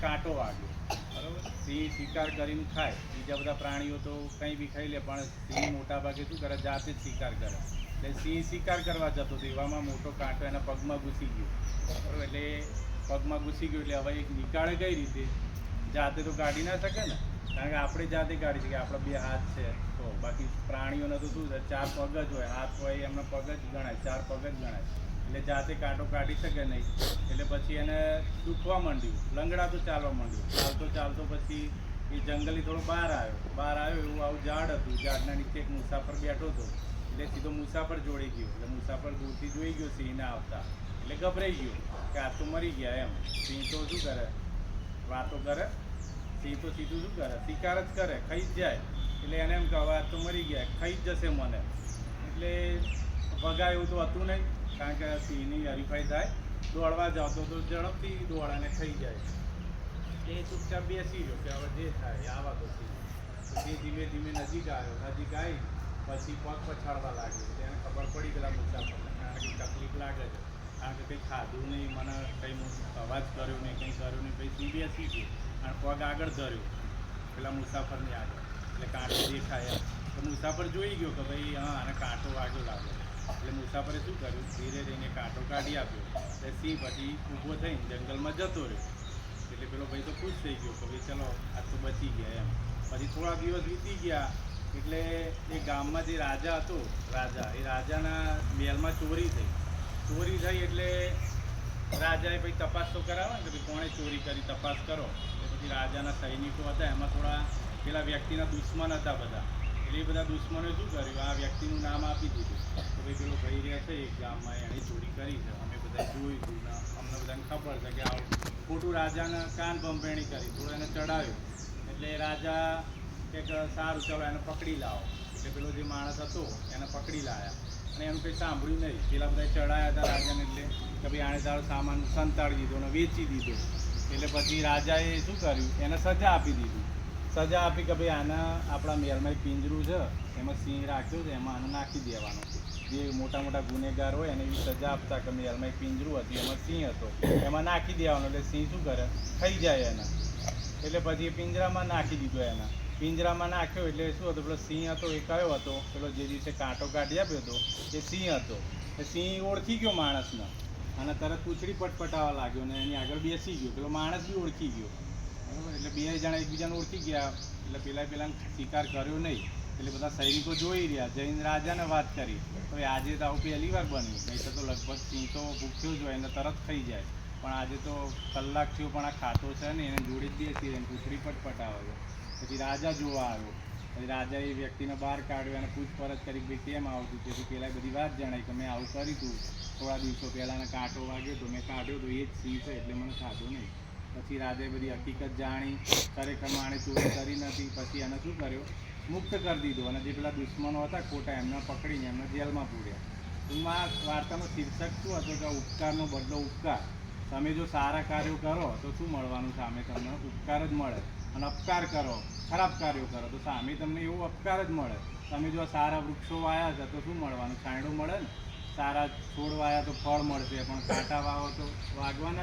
કાંટો વાગ્યો, બરાબર. સિંહ શિકાર કરીને ખાય, બીજા બધા પ્રાણીઓ તો કંઈ બી ખાઈ લે, પણ સિંહ મોટા ભાગે શું કરે, જાતે જ શિકાર કરે. એટલે સિંહ શિકાર કરવા જતો હતો, એવામાં મોટો કાંટો એના પગમાં ઘૂસી ગયો, બરાબર. એટલે પગમાં ઘૂસી ગયો એટલે હવે એક નીકાળે કઈ રીતે, જાતે તો કાઢી ના શકે ને, કારણ કે આપણે જાતે કાઢી શકીએ, આપણા બે હાથ છે તો. બાકી પ્રાણીઓને તો શું છે, 4 પગ જ હોય, હાથ હોય એમના પગ જ ગણાય, 4 પગ જ ગણાય, એટલે જાતે કાંટો કાઢી શકે નહીં. એટલે પછી એને દુખવા માંડ્યું, લંગડાતો ચાલવા માંડ્યું, ચાલતો ચાલતો પછી એ જંગલથી થોડો બહાર આવ્યો એવું આવું ઝાડ હતું, ઝાડના નીચે એક મુસાફર બેઠો હતો, એટલે સીધો મુસાફર જોડી ગયો. એટલે મુસાફર દૂરથી જોઈ ગયો સિંહને આવતા, એટલે ગભરાઈ ગયો કે આ તો મરી ગયા એમ. સિંહ તો શું કરે, વાતો કરે, સિંહ તો સીધું શું કરે, શિકાર જ કરે, ખાઈ જ જાય. એટલે એને એમ કે હવે આ તો મરી ગયા, ખાઈ જ જશે મને. એટલે ભગાય એવું તો હતું નહીં, કારણ કે સિંહની હરીફાઈ થાય, દોડવા જાવ તો ઝડપથી દોડાને ખાઈ જાય. એ ચૂપચાપ બેસી ગયો કે હવે જે થાય આવા તો સિંહ. પછી ધીમે ધીમે નજીક આવી પછી પગ પછાડવા લાગ્યો. એટલે એને ખબર પડી પેલા મુસાફરને, કારણ કે તકલીફ લાગે છે, કારણ કે કંઈ ખાધું નહીં, મને કંઈ અવાજ કર્યો નહીં, કંઈ કર્યું નહીં. પછી સિંહ બેસી ગયો અને પગ આગળ ધર્યો પેલા મુસાફરની આગળ, એટલે કાંટો દેખાય એમ. તો મુસાફર જોઈ ગયો કે ભાઈ હા આને કાંટો વાગ્યો લાગે. એટલે મુસાફરે શું કર્યું, ધીરે રહીને કાંટો કાઢી આપ્યો. એટલે સિંહ પછી ઊભો થઈને જંગલમાં જતો રહ્યો. એટલે પેલો ભાઈ તો ખુશ થઈ ગયો કે ભાઈ ચલો આ તો બચી ગયા એમ. પછી થોડા દિવસ વીતી ગયા એટલે એ ગામમાં જે રાજા હતો, એ રાજાના મહેલમાં ચોરી થઈ. એટલે રાજાએ પછી તપાસ તો કરાવે ને કે ભાઈ કોણે ચોરી કરી, તપાસ કરો. એટલે પછી રાજાના સૈનિકો હતા, એમાં થોડા પેલા વ્યક્તિના દુશ્મન હતા બધા. એટલે એ બધા દુશ્મનોએ શું કર્યું, આ વ્યક્તિનું નામ આપી દીધું કે ભાઈ પેલો ભાઈ રહે છે એક ગામમાં, એણે ચોરી કરી છે, અમે બધા જોઈશું ને અમને બધાને ખબર છે કે આવું ખોટું રાજાને કાન ભંભેણી કરી, થોડું એને ચડાવ્યું. એટલે રાજા કંઈક સારું ચલો એને પકડી લાવો. એટલે પેલો જે માણસ હતો એને પકડી લાવ્યા, અને એનું કંઈ સાંભળ્યું નહીં. પેલા બધા ચડાયા હતા રાજાને, એટલે કે ભાઈ આણે તારો સામાન સંતાડી દીધો અને વેચી દીધો. એટલે પછી રાજાએ શું કર્યું, એને સજા આપી દીધી. સજા આપી કે ભાઈ આના આપણા મહેલમાં એક પિંજરું છે, એમાં સિંહ રાખ્યો છે, એમાં આને નાખી દેવાનો. જે મોટા મોટા ગુનેગાર હોય એને એવી સજા આપતા કે મહેલમાં એક પિંજરું હતું, એમાં સિંહ હતો, એમાં નાખી દેવાનો. એટલે સિંહ શું કરે, ખાઈ જાય એને. એટલે પછી એ પિંજરામાં નાખી દીધો એના. પિંજરામાં નાખ્યો એટલે શું હતું, પેલો સિંહ હતો એ કયો હતો, પેલો જે દિવસે કાંટો કાઢી આપ્યો હતો એ સિંહ હતો. એ સિંહ ઓળખી ગયો માણસને અને તરત પૂંછડી પટપટાવા લાગ્યો ને એની આગળ બેસી ગયો. પેલો માણસ બી ઓળખી ગયો, બરાબર. એટલે બે જણા એકબીજાને ઓળખી ગયા. એટલે પેલાને શિકાર કર્યો નહીં. એટલે બધા સૈનિકો જોઈ રહ્યા, જઈને રાજાને વાત કરી, તો આજે તો આવું પહેલી વાર બન્યું, નહીં તો લગભગ સિંહ તો ભૂખ્યો જ હોય એને તરત ખાઈ જાય, પણ આજે તો કલાક થયો પણ આ ખાતો છે ને, એને જોડે જ બેસી રહે, પૂંછડી પટપટાવે. પછી રાજા જોવા આવ્યો. પછી રાજાએ એ વ્યક્તિને બહાર કાઢ્યો અને પૂછપરછ કરી કે ભાઈ કેમ આવું હતું. તેથી પહેલાં બધી વાત જણાઈ કે મેં આવું કર્યું હતું, થોડા દિવસો પહેલાંને કાંટો વાગ્યો તો મેં કાઢ્યો તો એ જ સિંહ છે, એટલે મને ખાધો નહીં. પછી રાજાએ બધી હકીકત જાણી, ખરેખર માણે ચોરી કરી નથી. પછી એને શું કર્યો, મુક્ત કરી દીધો. અને જે પેલા દુશ્મનો હતા ખોટા, એમને પકડીને એમને જેલમાં પૂર્યા. ટૂંકમાં વાર્તાનો શીર્ષક શું હતો કે ઉપકારનો બદલો ઉપકાર. તમે જો સારા કાર્યો કરો તો શું મળવાનું, સામે તમને ઉપકાર જ મળે. અને અપકાર કરો, ખરાબ કાર્યો કરો તો સામે તમને એવું અપકાર જ મળે. તમે જો સારા વૃક્ષો વાયા છે તો શું મળવાનું, છાંયડો મળે ને. સારા છોડ વાયા તો ફળ મળશે, પણ કાંટા વાવો તો વાગવાના જ